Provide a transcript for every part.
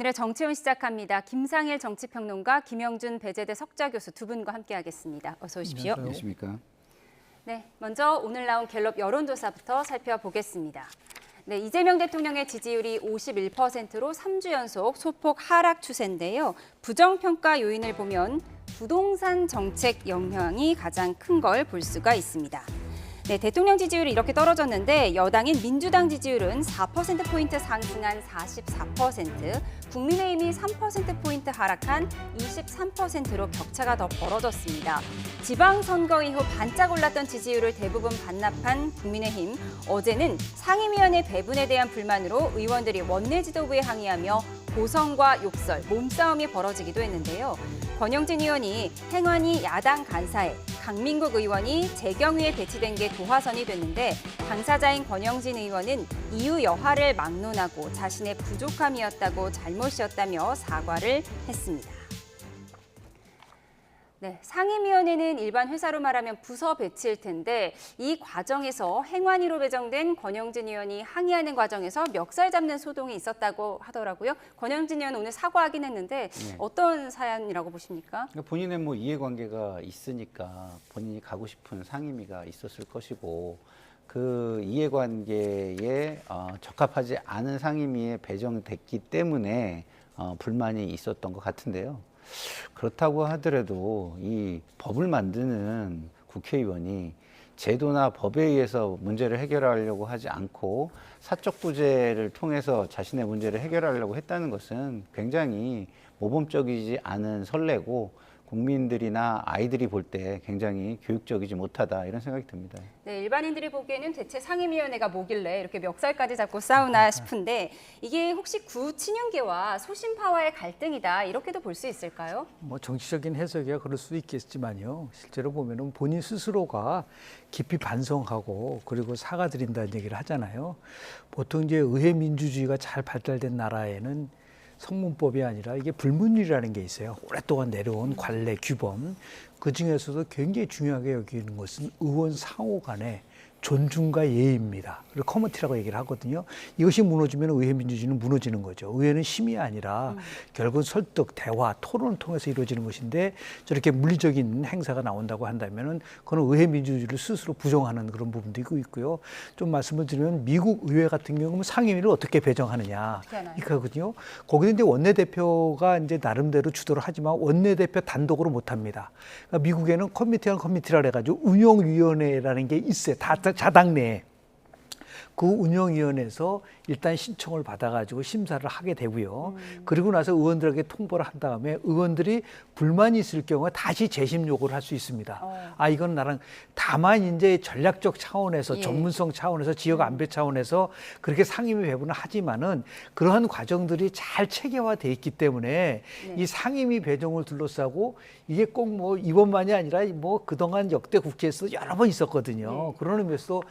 오늘의 정치원 시작합니다. 김상일 정치평론가, 김영준 배재대 석좌교수 두 분과 함께하겠습니다. 어서 오십시오. 안녕하십니까. 네, 먼저 오늘 나온 갤럽 여론조사부터 살펴보겠습니다. 네, 이재명 대통령의 지지율이 51%로 3주 연속 소폭 하락 추세인데요. 부정평가 요인을 보면 부동산 정책 영향이 가장 큰 걸 볼 수가 있습니다. 네, 대통령 지지율이 이렇게 떨어졌는데 여당인 민주당 지지율은 4%포인트 상승한 44%, 국민의힘이 3%포인트 하락한 23%로 격차가 더 벌어졌습니다. 지방선거 이후 반짝 올랐던 지지율을 대부분 반납한 국민의힘, 어제는 상임위원회 배분에 대한 불만으로 의원들이 원내 지도부에 항의하며 고성과 욕설, 몸싸움이 벌어지기도 했는데요. 권영진 의원이 행안위 야당 간사에, 강민국 의원이 재경위에 배치된 게 도화선이 됐는데 당사자인 권영진 의원은 이유 여하를 막론하고 자신의 부족함이었다고 잘못이었다며 사과를 했습니다. 네, 상임위원회는 일반 회사로 말하면 부서 배치일 텐데 이 과정에서 행안위로 배정된 권영진 의원이 항의하는 과정에서 멱살 잡는 소동이 있었다고 하더라고요. 권영진 의원 오늘 사과하긴 했는데 어떤 사연이라고 보십니까? 본인의 이해관계가 있으니까 본인이 가고 싶은 상임위가 있었을 것이고 그 이해관계에 적합하지 않은 상임위에 배정됐기 때문에 불만이 있었던 것 같은데요. 그렇다고 하더라도 이 법을 만드는 국회의원이 제도나 법에 의해서 문제를 해결하려고 하지 않고 사적 부재를 통해서 자신의 문제를 해결하려고 했다는 것은 굉장히 모범적이지 않은 선례고 국민들이나 아이들이 볼 때 굉장히 교육적이지 못하다 이런 생각이 듭니다. 네, 일반인들이 보기에는 대체 상임위원회가 뭐길래 이렇게 멱살까지 잡고 싸우나 싶은데 이게 혹시 구친윤계와 소신파와의 갈등이다 이렇게도 볼 수 있을까요? 정치적인 해석이야 그럴 수도 있겠지만요. 실제로 보면은 본인 스스로가 깊이 반성하고 그리고 사과드린다는 얘기를 하잖아요. 보통 이제 의회 민주주의가 잘 발달된 나라에는 성문법이 아니라 이게 불문율이라는 게 있어요. 오랫동안 내려온 관례, 규범. 그중에서도 굉장히 중요하게 여기는 것은 의원 상호 간의 존중과 예의입니다. 그리고 커머티라고 얘기를 하거든요. 이것이 무너지면 의회 민주주의는 무너지는 거죠. 의회는 힘이 아니라 결국은 설득, 대화, 토론을 통해서 이루어지는 것인데 저렇게 물리적인 행사가 나온다고 한다면은 그건 의회 민주주의를 스스로 부정하는 그런 부분도 있고요. 좀 말씀을 드리면 미국 의회 같은 경우는 상임위를 어떻게 배정하느냐 이거거든요. 거기는 이제 원내대표가 이제 나름대로 주도를 하지만 원내대표 단독으로 못 합니다. 그러니까 미국에는 커미티라 해가지고 운영위원회라는 게 있어요. 자당 내에. 그 운영위원회에서 일단 신청을 받아가지고 심사를 하게 되고요. 그리고 나서 의원들에게 통보를 한 다음에 의원들이 불만이 있을 경우에 다시 재심 요구를 할 수 있습니다. 이건 나랑 다만 이제 전략적 차원에서 전문성 차원에서 지역 안배 차원에서 그렇게 상임위 배분을 하지만은 그러한 과정들이 잘 체계화돼 있기 때문에 이 상임위 배정을 둘러싸고 이게 꼭 이번만이 아니라 그동안 역대 국회에서 여러 번 있었거든요. 그런 의미에서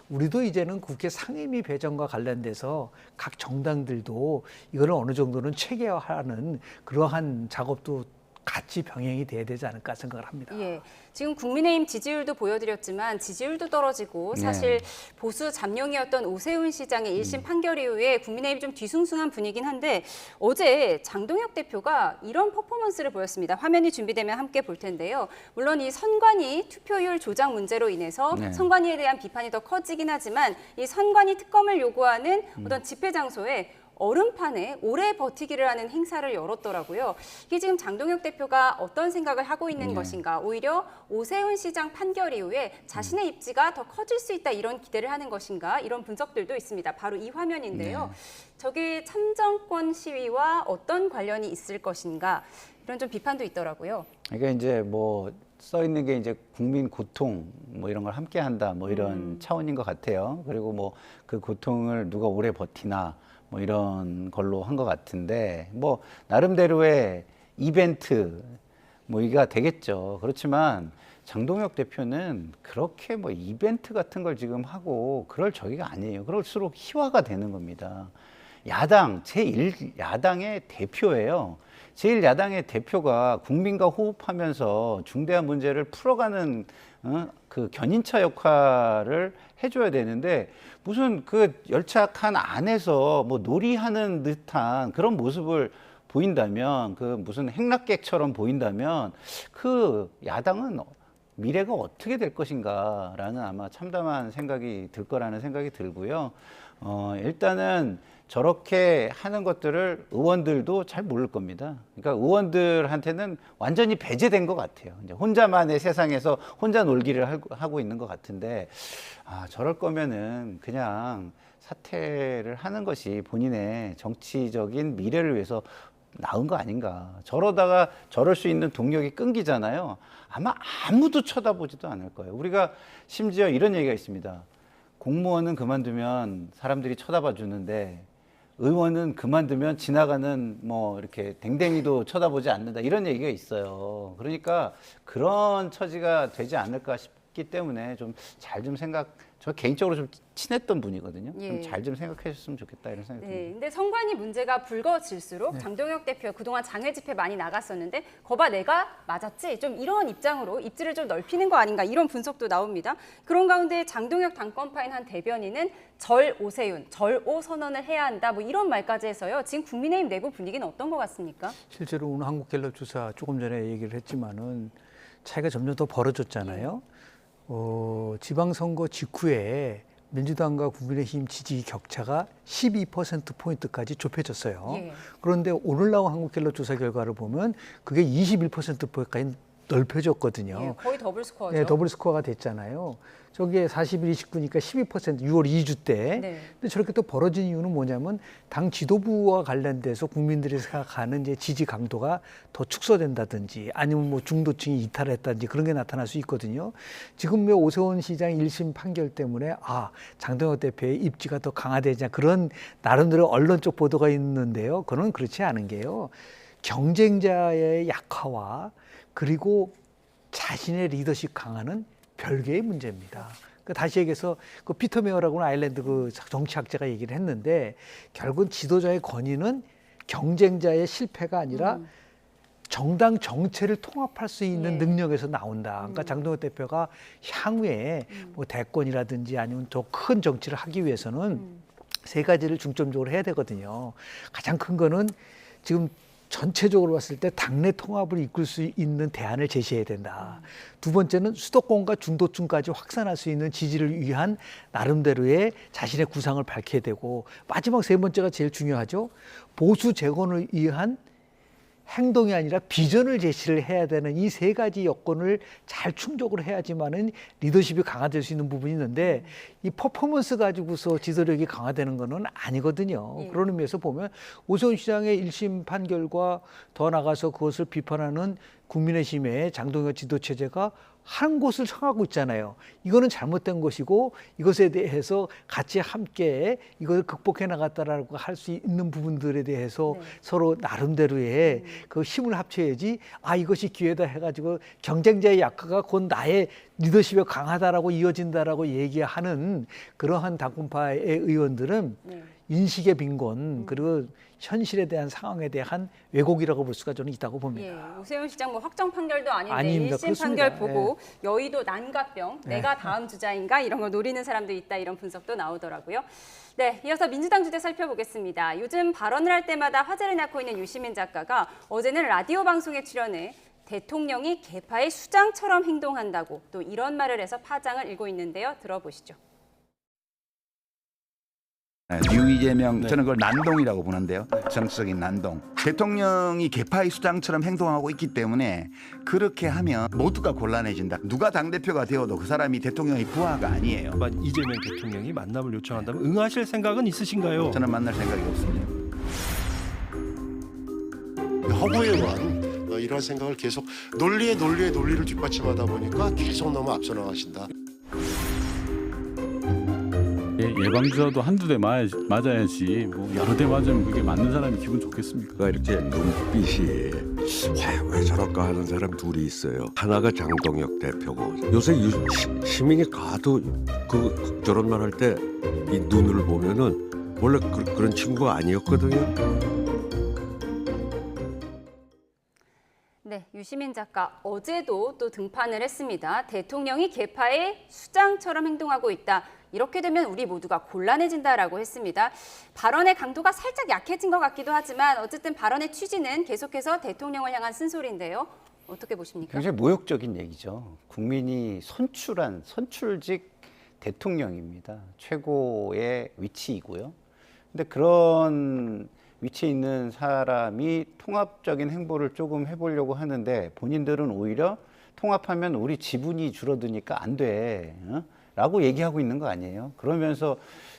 우리도 이제는 국회 상임위 배정과 관련돼서 각 정당들도 이거를 어느 정도는 체계화하는 그러한 작업도 같이 병행이 돼야 되지 않을까 생각을 합니다. 예, 지금 국민의힘 지지율도 보여드렸지만 지지율도 떨어지고 사실 보수 잠룡이었던 오세훈 시장의 1심 판결 이후에 국민의힘이 좀 뒤숭숭한 분위기긴 한데 어제 장동혁 대표가 이런 퍼포먼스를 보였습니다. 화면이 준비되면 함께 볼 텐데요. 물론 이 선관위 투표율 조작 문제로 인해서 선관위에 대한 비판이 더 커지긴 하지만 이 선관위 특검을 요구하는 어떤 집회 장소에 얼음판에 오래 버티기를 하는 행사를 열었더라고요. 이게 지금 장동혁 대표가 어떤 생각을 하고 있는 것인가, 오히려 오세훈 시장 판결 이후에 자신의 입지가 더 커질 수 있다 이런 기대를 하는 것인가, 이런 분석들도 있습니다. 바로 이 화면인데요. 저게 참정권 시위와 어떤 관련이 있을 것인가, 이런 좀 비판도 있더라고요. 그러니까 이제 써 있는 게 이제 국민 고통 이런 걸 함께 한다 이런 차원인 것 같아요. 그리고 그 고통을 누가 오래 버티나 이런 걸로 한 것 같은데 나름대로의 이벤트 이가 되겠죠. 그렇지만 장동혁 대표는 그렇게 이벤트 같은 걸 지금 하고 그럴 저기가 아니에요. 그럴수록 희화가 되는 겁니다. 야당 제1야당의 대표예요. 제1야당의 대표가 국민과 호흡하면서 중대한 문제를 풀어가는 그 견인차 역할을 해줘야 되는데 무슨 그 열차 칸 안에서 뭐 놀이하는 듯한 그런 모습을 보인다면 그 무슨 행락객처럼 보인다면 그 야당은 미래가 어떻게 될 것인가라는 아마 참담한 생각이 들 거라는 생각이 들고요. 일단은 저렇게 하는 것들을 의원들도 잘 모를 겁니다. 그러니까 의원들한테는 완전히 배제된 것 같아요. 이제 혼자만의 세상에서 혼자 놀기를 하고 있는 것 같은데, 저럴 거면은 그냥 사퇴를 하는 것이 본인의 정치적인 미래를 위해서 나은 거 아닌가. 저러다가 저럴 수 있는 동력이 끊기잖아요. 아마 아무도 쳐다보지도 않을 거예요. 우리가 심지어 이런 얘기가 있습니다. 공무원은 그만두면 사람들이 쳐다봐 주는데 의원은 그만두면 지나가는 뭐 이렇게 댕댕이도 쳐다보지 않는다. 이런 얘기가 있어요. 그러니까 그런 처지가 되지 않을까 싶기 때문에 좀 잘 좀 저 개인적으로 좀 친했던 분이거든요. 예. 좀 잘 좀 생각해 줬으면 좋겠다 이런 생각이 듭니다. 네, 근데 선관위 문제가 불거질수록 장동혁 대표가 그동안 장외 집회 많이 나갔었는데 거봐 내가 맞았지? 좀 이런 입장으로 입지를 좀 넓히는 거 아닌가 이런 분석도 나옵니다. 그런 가운데 장동혁 당권파인 한 대변인은 절 오세훈, 절오 선언을 해야 한다 뭐 이런 말까지 해서요. 지금 국민의힘 내부 분위기는 어떤 것 같습니까? 실제로 오늘 한국갤럽 조사 조금 전에 얘기를 했지만은 차이가 점점 더 벌어졌잖아요. 지방선거 직후에 민주당과 국민의힘 지지 격차가 12%포인트까지 좁혀졌어요. 예. 그런데 오늘 나온 한국갤럽 조사 결과를 보면 그게 21%포인트까지 넓혀졌거든요. 예, 거의 더블 스코어죠. 네, 더블 스코어가 됐잖아요. 저게 41, 29니까 12% 6월 2주 때. 네. 근데 저렇게 또 벌어진 이유는 뭐냐면 당 지도부와 관련돼서 국민들이 생각하는 이제 지지 강도가 더 축소된다든지 아니면 뭐 중도층이 이탈했다든지 그런 게 나타날 수 있거든요. 지금 오세훈 시장 1심 판결 때문에 장동혁 대표의 입지가 더 강화되지 않냐 그런 나름대로 언론적 보도가 있는데요. 그건 그렇지 않은 게요. 경쟁자의 약화와 그리고 자신의 리더십 강화는 별개의 문제입니다. 다시 얘기해서 그 피터 메어라고는 아일랜드 그 정치학자가 얘기를 했는데 결국은 지도자의 권위는 경쟁자의 실패가 아니라 정당 정체를 통합할 수 있는 능력에서 나온다. 그러니까 장동혁 대표가 향후에 뭐 대권이라든지 아니면 더 큰 정치를 하기 위해서는 세 가지를 중점적으로 해야 되거든요. 가장 큰 거는 지금 전체적으로 봤을 때 당내 통합을 이끌 수 있는 대안을 제시해야 된다. 두 번째는 수도권과 중도층까지 확산할 수 있는 지지를 위한 나름대로의 자신의 구상을 밝혀야 되고 마지막 세 번째가 제일 중요하죠. 보수 재건을 위한 행동이 아니라 비전을 제시를 해야 되는 이 세 가지 여건을 잘 충족을 해야지만은 리더십이 강화될 수 있는 부분이 있는데 이 퍼포먼스 가지고서 지도력이 강화되는 거는 아니거든요. 그런 의미에서 보면 오세훈 시장의 1심 판결과 더 나가서 그것을 비판하는 국민의힘의 장동혁 지도체제가 한 곳을 향하고 있잖아요. 이거는 잘못된 것이고 이것에 대해서 같이 함께 이걸 극복해 나갔다라고 할 수 있는 부분들에 대해서 서로 나름대로의 그 힘을 합쳐야지 이것이 기회다 해가지고 경쟁자의 약화가 곧 나의 리더십이 강하다라고 이어진다라고 얘기하는 그러한 당권파의 의원들은 인식의 빈곤 그리고 현실에 대한 상황에 대한 왜곡이라고 볼 수가 저는 있다고 봅니다. 예, 오세훈 시장 뭐 확정 판결도 아닌데 아닙니다. 1심 그렇습니다. 판결 보고 여의도 난가병 내가 다음 주자인가 이런 걸 노리는 사람도 있다 이런 분석도 나오더라고요. 네, 이어서 민주당 주제 살펴보겠습니다. 요즘 발언을 할 때마다 화제를 낳고 있는 유시민 작가가 어제는 라디오 방송에 출연해 대통령이 개파의 수장처럼 행동한다고 또 이런 말을 해서 파장을 일고 있는데요. 들어보시죠. 뉴 이재명 저는 그걸 난동이라고 보는데요. 정치적인 난동. 대통령이 개파의 수장처럼 행동하고 있기 때문에 그렇게 하면 모두가 곤란해진다. 누가 당대표가 되어도 그 사람이 대통령의 부하가 아니에요. 이재명 대통령이 만남을 요청한다면 응하실 생각은 있으신가요? 저는 만날 생각이 없습니다. 허구에만 이런 생각을 계속 논리를 뒷받침하다 보니까 계속 너무 앞서 나가신다. 예방주사도 한두 대 맞아야지 뭐 여러 대 맞으면 그게 맞는 사람이 기분 좋겠습니까? 이렇게 눈빛이 왜 저럴까 하는 사람 둘이 있어요. 하나가 장동혁 대표고 요새 시민이 가도 저런 말 할 때 이 눈을 보면은 원래 그런 친구가 아니었거든요. 네, 유시민 작가 어제도 또 등판을 했습니다. 대통령이 계파의 수장처럼 행동하고 있다. 이렇게 되면 우리 모두가 곤란해진다라고 했습니다. 발언의 강도가 살짝 약해진 것 같기도 하지만 어쨌든 발언의 취지는 계속해서 대통령을 향한 쓴소리인데요. 어떻게 보십니까? 굉장히 모욕적인 얘기죠. 국민이 선출한 선출직 대통령입니다. 최고의 위치이고요. 근데 그런 위치에 있는 사람이 통합적인 행보를 조금 해보려고 하는데 본인들은 오히려 통합하면 우리 지분이 줄어드니까 안 돼. 라고 얘기하고 있는 거 아니에요? 그러면서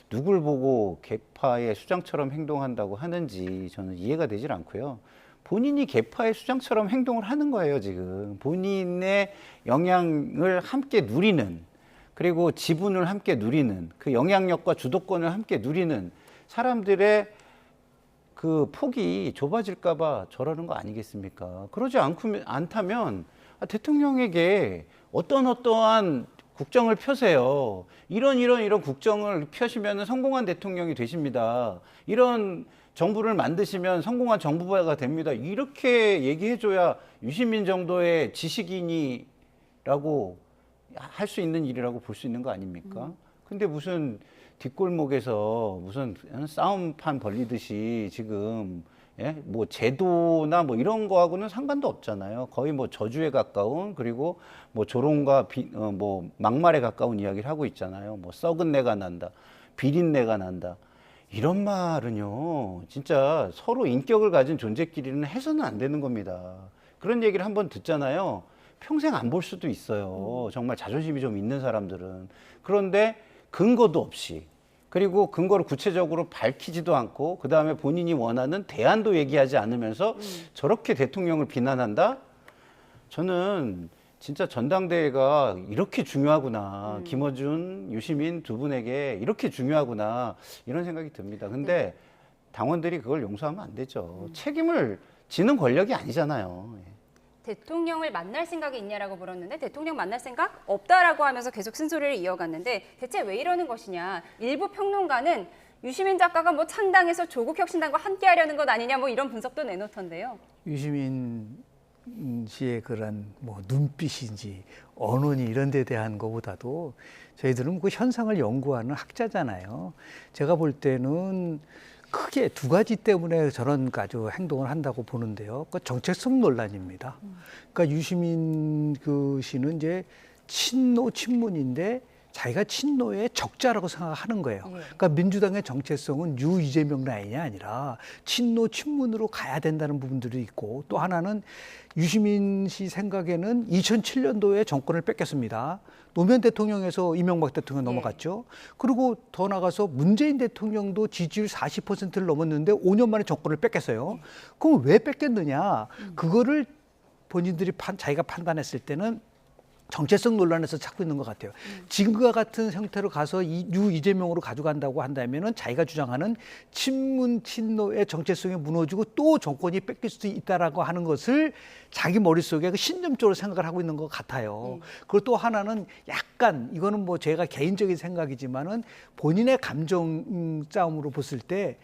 누굴 보고 계파의 수장처럼 행동한다고 하는지 저는 이해가 되질 않고요. 본인이 계파의 수장처럼 행동을 하는 거예요, 지금. 본인의 영향을 함께 누리는, 그리고 지분을 함께 누리는, 그 영향력과 주도권을 함께 누리는 사람들의 그 폭이 좁아질까봐 저러는 거 아니겠습니까? 그러지 않다면 대통령에게 어떠한 국정을 펴세요. 이런 국정을 펴시면 성공한 대통령이 되십니다. 이런 정부를 만드시면 성공한 정부가 됩니다. 이렇게 얘기해줘야 유시민 정도의 지식인이라고 할 수 있는 일이라고 볼 수 있는 거 아닙니까? 근데 무슨 뒷골목에서 무슨 싸움판 벌리듯이 지금 뭐 제도나 뭐 이런 거하고는 상관도 없잖아요. 거의 뭐 저주에 가까운, 그리고 뭐 조롱과 뭐 막말에 가까운 이야기를 하고 있잖아요. 뭐 썩은 내가 난다, 비린내가 난다. 이런 말은요, 진짜 서로 인격을 가진 존재끼리는 해서는 안 되는 겁니다. 그런 얘기를 한번 듣잖아요. 평생 안 볼 수도 있어요. 정말 자존심이 좀 있는 사람들은. 그런데 근거도 없이, 그리고 근거를 구체적으로 밝히지도 않고, 그 다음에 본인이 원하는 대안도 얘기하지 않으면서 저렇게 대통령을 비난한다? 저는 진짜 전당대회가 이렇게 중요하구나. 김어준, 유시민 두 분에게 이렇게 중요하구나. 이런 생각이 듭니다. 근데 당원들이 그걸 용서하면 안 되죠. 책임을 지는 권력이 아니잖아요. 대통령을 만날 생각이 있냐라고 물었는데 대통령 만날 생각 없다라고 하면서 계속 쓴소리를 이어갔는데 대체 왜 이러는 것이냐. 일부 평론가는 유시민 작가가 뭐 창당해서 조국혁신당과 함께하려는 것 아니냐 뭐 이런 분석도 내놓던데요. 유시민 씨의 그런 뭐 눈빛인지 언어니 이런 데 대한 것보다도 저희들은 그 현상을 연구하는 학자잖아요. 제가 볼 때는 크게 두 가지 때문에 저런 아주 행동을 한다고 보는데요. 그 정체성 논란입니다. 그러니까 유시민 그 씨는 이제 친문인데 자기가 친노의 적자라고 생각하는 거예요. 그러니까 민주당의 정체성은 이재명 라인이 아니라 친문으로 가야 된다는 부분들이 있고, 또 하나는 유시민 씨 생각에는 2007년도에 정권을 뺏겼습니다. 노무현 대통령에서 이명박 대통령 넘어갔죠. 그리고 더 나가서 문재인 대통령도 지지율 40%를 넘었는데 5년 만에 정권을 뺏겼어요. 그럼 왜 뺏겼느냐? 그거를 본인들이 자기가 판단했을 때는 정체성 논란에서 찾고 있는 것 같아요. 지금과 같은 형태로 가서 이재명으로 가져간다고 한다면은 자기가 주장하는 친노의 정체성이 무너지고 또 정권이 뺏길 수도 있다라고 하는 것을 자기 머릿속에 그 신념적으로 생각을 하고 있는 것 같아요. 그리고 또 하나는 약간 이거는 뭐 제가 개인적인 생각이지만은 본인의 감정 싸움으로 봤을 때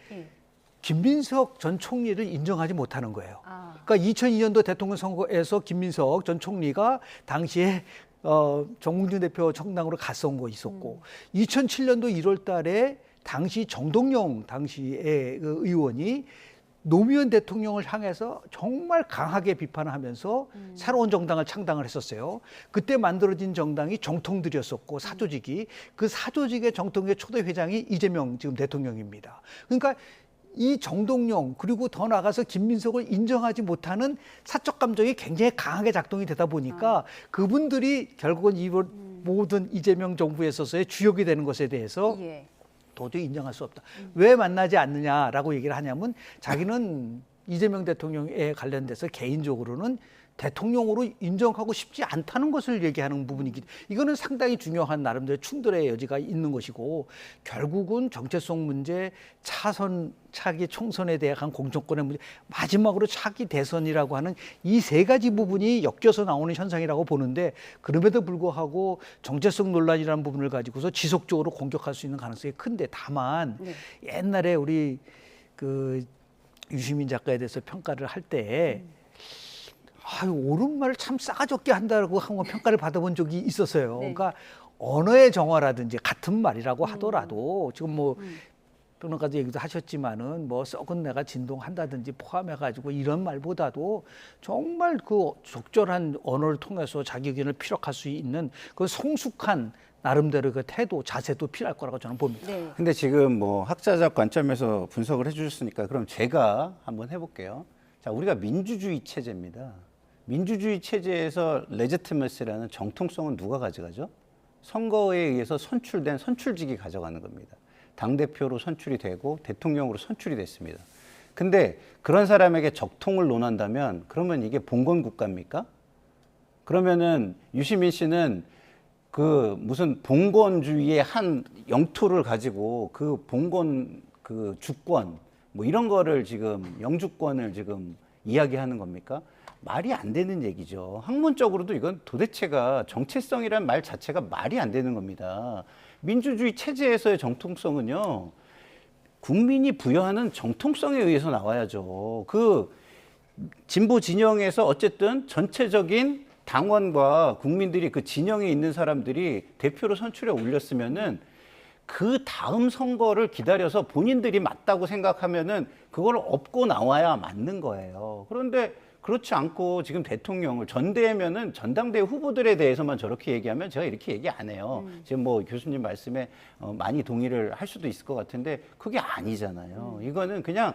김민석 전 총리를 인정하지 못하는 거예요. 그러니까 2002년도 대통령 선거에서 김민석 전 총리가 당시에 정몽준 대표 정당으로 갔던 거 있었고, 2007년도 1월 달에 당시 정동영 당시의 그 의원이 노무현 대통령을 향해서 정말 강하게 비판을 하면서 새로운 정당을 창당을 했었어요. 그때 만들어진 정당이 정통들이었었고, 사조직이, 그 사조직의 정통의 초대 회장이 이재명 지금 대통령입니다. 그러니까 이 정동영, 그리고 더 나아가서 김민석을 인정하지 못하는 사적 감정이 굉장히 강하게 작동이 되다 보니까 그분들이 결국은 이 모든 이재명 정부에 있어서의 주역이 되는 것에 대해서 도저히 인정할 수 없다. 왜 만나지 않느냐라고 얘기를 하냐면, 자기는 이재명 대통령에 관련돼서 개인적으로는 대통령으로 인정하고 싶지 않다는 것을 얘기하는 부분이기 때문에 이거는 상당히 중요한 나름대로 충돌의 여지가 있는 것이고 결국은 정체성 문제, 차기 총선에 대한 공정권의 문제, 마지막으로 차기 대선이라고 하는 이 세 가지 부분이 엮여서 나오는 현상이라고 보는데 그럼에도 불구하고 정체성 논란이라는 부분을 가지고서 지속적으로 공격할 수 있는 가능성이 큰데 다만 옛날에 우리 그 유시민 작가에 대해서 평가를 할 때 옳은 말을 참 싸가지 없게 한다고 한번 평가를 받아본 적이 있었어요. 그러니까 언어의 정화라든지 같은 말이라고 하더라도 지금 뭐 평론가도 얘기도 하셨지만은 뭐 썩은 내가 진동한다든지 포함해가지고 이런 말보다도 정말 그 적절한 언어를 통해서 자기 의견을 피력할 수 있는 그 성숙한 나름대로 그 태도, 자세도 필요할 거라고 저는 봅니다. 네. 근데 지금 뭐 학자적 관점에서 분석을 해주셨으니까 그럼 제가 한번 해볼게요. 자, 우리가 민주주의 체제입니다. 민주주의 체제에서 레지티머시라는 정통성은 누가 가져가죠? 선거에 의해서 선출된 선출직이 가져가는 겁니다. 당대표로 선출이 되고 대통령으로 선출이 됐습니다. 근데 그런 사람에게 적통을 논한다면 그러면 이게 봉건 국가입니까? 그러면은 유시민 씨는 그 무슨 봉건주의의 한 영토를 가지고 그 봉건 그 주권 뭐 이런 거를 지금 영주권을 지금 이야기하는 겁니까? 말이 안 되는 얘기죠. 학문적으로도 이건 도대체가 정체성이라는 말 자체가 말이 안 되는 겁니다. 민주주의 체제에서의 정통성은요, 국민이 부여하는 정통성에 의해서 나와야죠. 그 진보 진영에서 어쨌든 전체적인 당원과 국민들이 그 진영에 있는 사람들이 대표로 선출해 올렸으면은 그 다음 선거를 기다려서 본인들이 맞다고 생각하면은 그걸 업고 나와야 맞는 거예요. 그런데 그렇지 않고 지금 대통령을 전대면은 전당대회 후보들에 대해서만 저렇게 얘기하면 제가 이렇게 얘기 안 해요. 지금 뭐 교수님 말씀에 많이 동의를 할 수도 있을 것 같은데 그게 아니잖아요. 이거는 그냥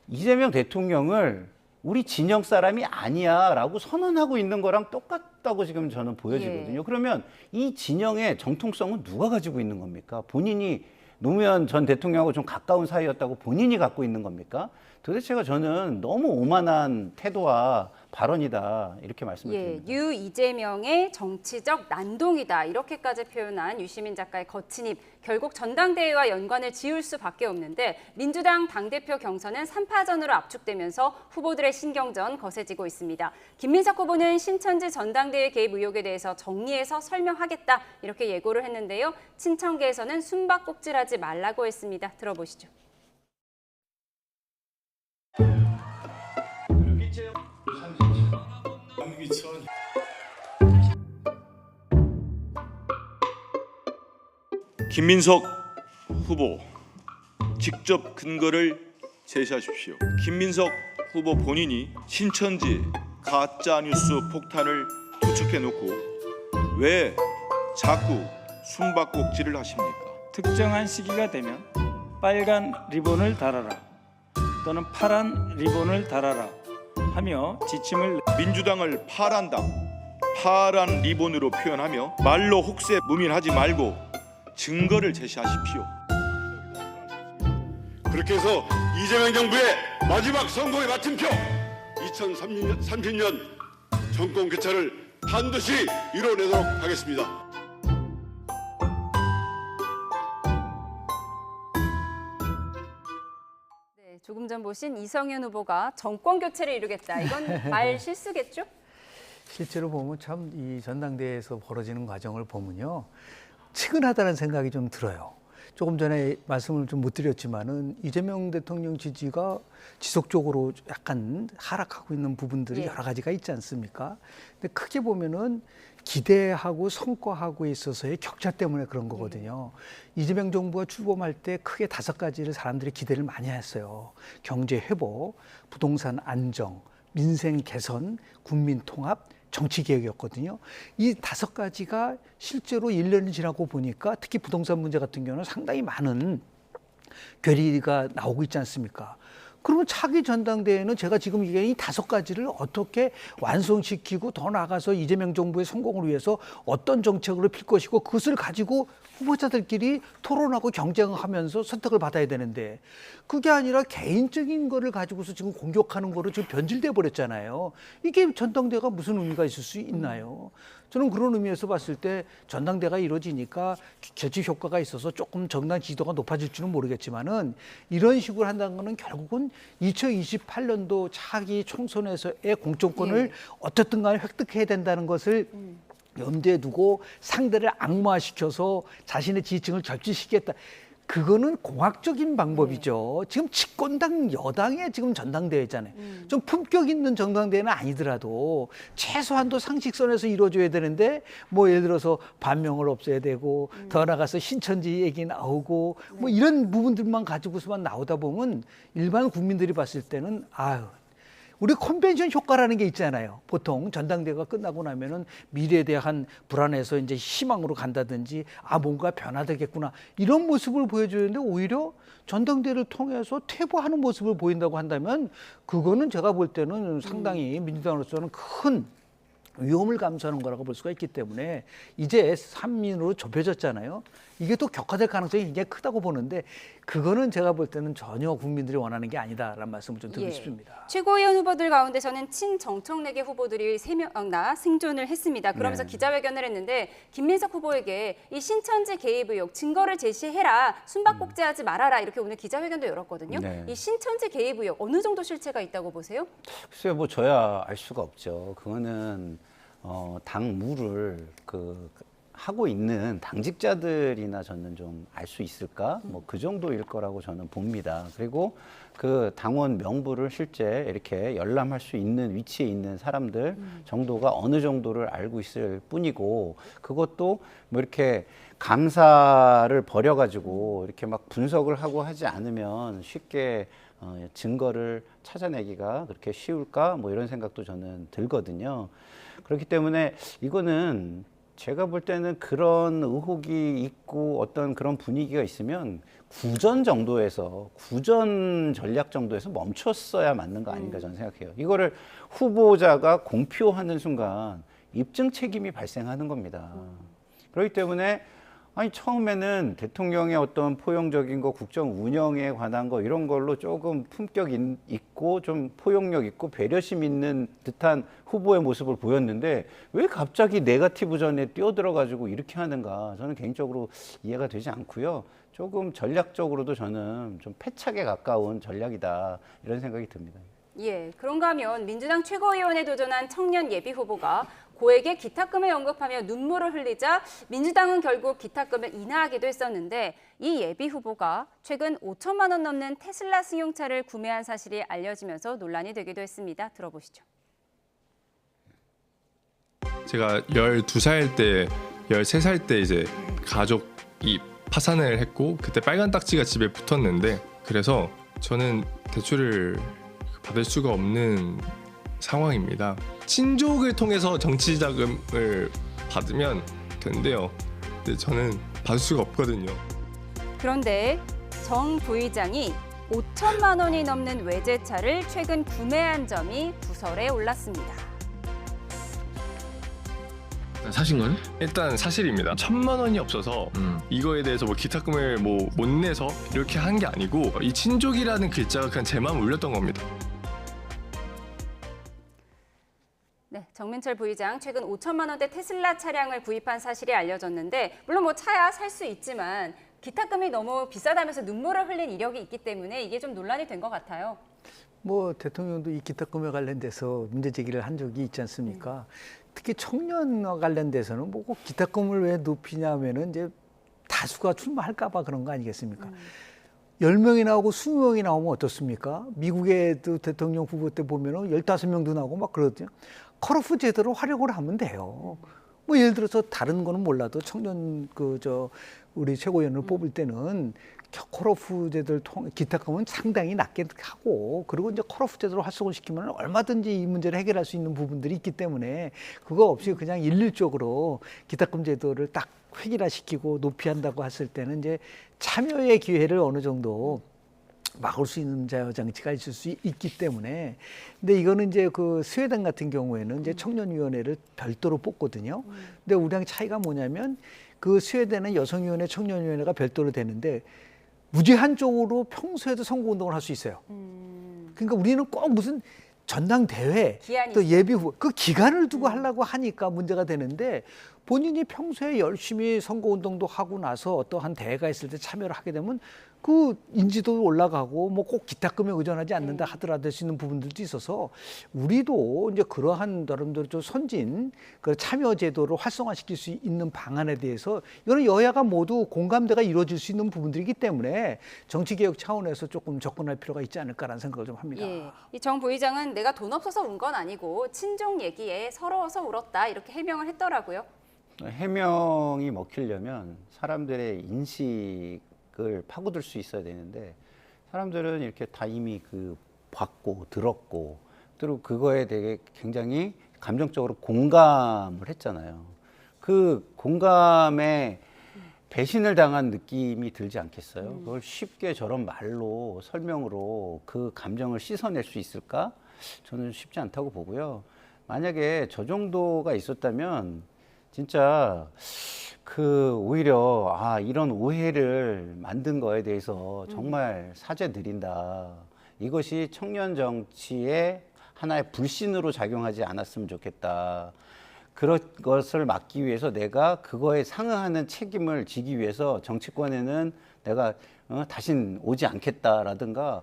이재명 대통령을 우리 진영 사람이 아니야 라고 선언하고 있는 거랑 똑같다고 지금 저는 보여지거든요. 그러면 이 진영의 정통성은 누가 가지고 있는 겁니까? 본인이 노무현 전 대통령하고 좀 가까운 사이였다고 본인이 갖고 있는 겁니까? 도대체가 저는 너무 오만한 태도와 발언이다 이렇게 말씀을 드립니다. 유 이재명의 정치적 난동이다 이렇게까지 표현한 유시민 작가의 거친 입 결국 전당대회와 연관을 지을 수밖에 없는데 민주당 당대표 경선은 3파전으로 압축되면서 후보들의 신경전 거세지고 있습니다. 김민석 후보는 신천지 전당대회 개입 의혹에 대해서 정리해서 설명하겠다 이렇게 예고를 했는데요. 친천계에서는 숨바꼭질하지 말라고 했습니다. 들어보시죠. 김민석 후보 직접 근거를 제시하십시오. 김민석 후보 본인이 신천지 가짜뉴스 폭탄을 투척해놓고 왜 자꾸 숨바꼭질을 하십니까? 특정한 시기가 되면 빨간 리본을 달아라 또는 파란 리본을 달아라 하며 지침을 민주당을 파란당, 파란 리본으로 표현하며 말로 혹세 무민하지 말고 증거를 제시하십시오. 그렇게 해서 이재명 정부의 마지막 선거의 마침표 2030년 정권 교체를 반드시 이뤄내도록 하겠습니다. 조금 전 보신 이성윤 후보가 정권 교체를 이루겠다. 이건 말 실수겠죠? 실제로 보면 참 이 전당대회에서 벌어지는 과정을 보면요. 측은하다는 생각이 좀 들어요. 조금 전에 말씀을 좀 못 드렸지만은 이재명 대통령 지지가 지속적으로 약간 하락하고 있는 부분들이 여러 가지가 있지 않습니까? 근데 크게 보면은 기대하고 성과하고에 있어서의 격차 때문에 그런 거거든요. 이재명 정부가 출범할 때 크게 5가지를 사람들이 기대를 많이 했어요. 경제 회복, 부동산 안정, 민생 개선, 국민 통합, 정치 개혁이었거든요. 이 5가지가 실제로 1년이 지나고 보니까 특히 부동산 문제 같은 경우는 상당히 많은 괴리가 나오고 있지 않습니까? 그러면 차기 전당대회는 제가 지금 이게 이 5가지를 어떻게 완성시키고 더 나아가서 이재명 정부의 성공을 위해서 어떤 정책으로 필 것이고 그것을 가지고 후보자들끼리 토론하고 경쟁하면서 선택을 받아야 되는데 그게 아니라 개인적인 거를 가지고서 지금 공격하는 거로 지금 변질돼 버렸잖아요. 이게 전당대회가 무슨 의미가 있을 수 있나요? 저는 그런 의미에서 봤을 때 전당대회가 이루어지니까 결집 효과가 있어서 조금 정당 지지도가 높아질지는 모르겠지만은 이런 식으로 한다는 거는 결국은 2028년도 차기 총선에서의 공천권을 어떻든 간에 획득해야 된다는 것을 염두에 두고 상대를 악마시켜서 자신의 지지층을 결집시키겠다. 그거는 공학적인 방법이죠. 지금 집권당 여당의 지금 전당대회잖아요. 좀 품격 있는 전당대회는 아니더라도 최소한도 상식선에서 이루어져야 되는데 뭐 예를 들어서 반명을 없애야 되고 더 나가서 신천지 얘기 나오고 뭐 이런 부분들만 가지고서만 나오다 보면 일반 국민들이 봤을 때는 아유. 우리 컨벤션 효과라는 게 있잖아요. 보통 전당대회가 끝나고 나면은 미래에 대한 불안해서 이제 희망으로 간다든지 아 뭔가 변화되겠구나 이런 모습을 보여주는데 오히려 전당대회를 통해서 퇴보하는 모습을 보인다고 한다면 그거는 제가 볼 때는 상당히 민주당으로서는 큰 위험을 감수하는 거라고 볼 수가 있기 때문에 이제 3인으로 좁혀졌잖아요. 이게 또 격화될 가능성이 굉장히 크다고 보는데 그거는 제가 볼 때는 전혀 국민들이 원하는 게 아니다라는 말씀을 좀 드리고 싶습니다. 최고위원 후보들 가운데서는 친정청래계 후보들이 3명나 생존을 했습니다. 그러면서 기자회견을 했는데 김민석 후보에게 이 신천지 개입 의혹 증거를 제시해라, 숨바꼭질하지 말아라 이렇게 오늘 기자회견도 열었거든요. 네. 이 신천지 개입 의혹 어느 정도 실체가 있다고 보세요? 글쎄요, 뭐 저야 알 수가 없죠. 그거는 당무를 하고 있는 당직자들이나 저는 좀 알 수 있을까? 뭐 그 정도일 거라고 저는 봅니다. 그리고 그 당원 명부를 실제 이렇게 열람할 수 있는 위치에 있는 사람들 정도가 어느 정도를 알고 있을 뿐이고 그것도 뭐 이렇게 감사를 벌여가지고 이렇게 막 분석을 하고 하지 않으면 쉽게 증거를 찾아내기가 그렇게 쉬울까? 뭐 이런 생각도 저는 들거든요. 그렇기 때문에 이거는 제가 볼 때는 그런 의혹이 있고 어떤 그런 분위기가 있으면 구전 정도에서 구전 전략 정도에서 멈췄어야 맞는 거 아닌가 저는 생각해요. 이거를 후보자가 공표하는 순간 입증 책임이 발생하는 겁니다. 그렇기 때문에 아니 처음에는 대통령의 어떤 포용적인 거 국정 운영에 관한 거 이런 걸로 조금 품격 있고 좀 포용력 있고 배려심 있는 듯한 후보의 모습을 보였는데 왜 갑자기 네거티브전에 뛰어들어 가지고 이렇게 하는가 저는 개인적으로 이해가 되지 않고요. 조금 전략적으로도 저는 좀 패착에 가까운 전략이다 이런 생각이 듭니다. 예, 그런가 하면 민주당 최고위원에 도전한 청년 예비 후보가 고액의 기탁금을 언급하며 눈물을 흘리자 민주당은 결국 기탁금을 인하하기도 했었는데 이 예비 후보가 최근 5천만 원 넘는 테슬라 승용차를 구매한 사실이 알려지면서 논란이 되기도 했습니다. 들어보시죠. 제가 12살 때, 13살 때 이제 가족이 파산을 했고 그때 빨간 딱지가 집에 붙었는데 그래서 저는 대출을 받을 수가 없는 상황입니다. 친족을 통해서 정치 자금을 받으면 되는데요. 근데 저는 받을 수가 없거든요. 그런데 정 부의장이 5천만 원이 넘는 외제차를 최근 구매한 점이 구설에 올랐습니다. 사신 거는? 일단 사실입니다. 1,000만 원이 없어서 이거에 대해서 뭐 기탁금을 뭐 못 내서 이렇게 한 게 아니고 이 친족이라는 글자가 그냥 제 마음 울렸던 겁니다. 네, 정민철 부의장 최근 5천만 원대 테슬라 차량을 구입한 사실이 알려졌는데 물론 뭐 차야 살 수 있지만 기탁금이 너무 비싸다면서 눈물을 흘린 이력이 있기 때문에 이게 좀 논란이 된 것 같아요. 뭐 대통령도 이 기탁금에 관련돼서 문제 제기를 한 적이 있지 않습니까? 특히 청년과 관련돼서는 뭐 꼭 기탁금을 왜 높이냐면은 이제 다수가 출마할까봐 그런 거 아니겠습니까? 10명이 나오고 20명이 나오면 어떻습니까? 미국에도 대통령 후보 때 보면은 15명도 나오고 막 그러거든요. 컷오프 제도를 활용을 하면 돼요. 뭐 예를 들어서 다른 거는 몰라도 청년 우리 최고위원을 뽑을 때는 컷오프 제도를 통해 기탁금은 상당히 낮게 하고 그리고 이제 컷오프 제도를 활성을 시키면 얼마든지 이 문제를 해결할 수 있는 부분들이 있기 때문에 그거 없이 그냥 일률적으로 기탁금 제도를 딱 획일화시키고 높이 한다고 했을 때는 이제 참여의 기회를 어느 정도 막을 수 있는 제어 장치가 있을 수 있기 때문에. 근데 이거는 이제 그 스웨덴 같은 경우에는 이제 청년위원회를 별도로 뽑거든요. 근데 우리랑 차이가 뭐냐면 그 스웨덴은 여성위원회, 청년위원회가 별도로 되는데 무제한적으로 평소에도 선거운동을 할 수 있어요. 그러니까 우리는 꼭 무슨 전당대회 또 예비 후보 그 기간을 두고 하려고 하니까 문제가 되는데 본인이 평소에 열심히 선거운동도 하고 나서 어떠한 대회가 있을 때 참여를 하게 되면 그 인지도 올라가고 뭐 꼭 기탁금에 의존하지 않는다 하더라도 할 수 있는 부분들도 있어서 우리도 이제 그러한 여러분들 좀 선진 그 참여 제도를 활성화시킬 수 있는 방안에 대해서 이거는 여야가 모두 공감대가 이루어질 수 있는 부분들이기 때문에 정치개혁 차원에서 조금 접근할 필요가 있지 않을까라는 생각을 좀 합니다. 예, 이 정 부의장은 내가 돈 없어서 운 건 아니고 친정 얘기에 서러워서 울었다 이렇게 해명을 했더라고요. 해명이 먹히려면 사람들의 인식을 파고들 수 있어야 되는데 사람들은 이렇게 다 이미 그 봤고 들었고 그리고 그거에 되게 굉장히 감정적으로 공감을 했잖아요. 그 공감에 배신을 당한 느낌이 들지 않겠어요? 그걸 쉽게 저런 말로 설명으로 그 감정을 씻어낼 수 있을까? 저는 쉽지 않다고 보고요. 만약에 저 정도가 있었다면 진짜 그 오히려 이런 오해를 만든 거에 대해서 정말 사죄드린다. 이것이 청년 정치의 하나의 불신으로 작용하지 않았으면 좋겠다. 그런 것을 막기 위해서 내가 그거에 상응하는 책임을 지기 위해서 정치권에는 내가 다신 오지 않겠다라든가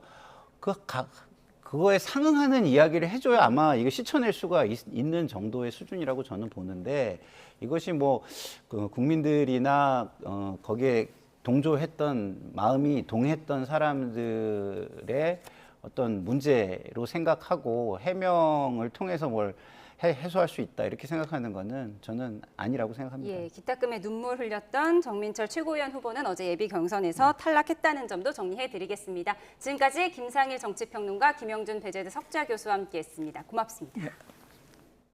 그거에 상응하는 이야기를 해줘야 아마 이거 씻어낼 수가 있는 정도의 수준이라고 저는 보는데 이것이 뭐 국민들이나 거기에 동조했던 마음이 동했던 사람들의 어떤 문제로 생각하고 해명을 통해서 뭘 해소할 수 있다 이렇게 생각하는 거는 저는 아니라고 생각합니다. 예, 기탁금에 눈물 흘렸던 정민철 최고위원 후보는 어제 예비 경선에서 탈락했다는 점도 정리해드리겠습니다. 지금까지 김상일 정치평론가 김영준 배재대 석좌 교수와 함께했습니다. 고맙습니다. 네.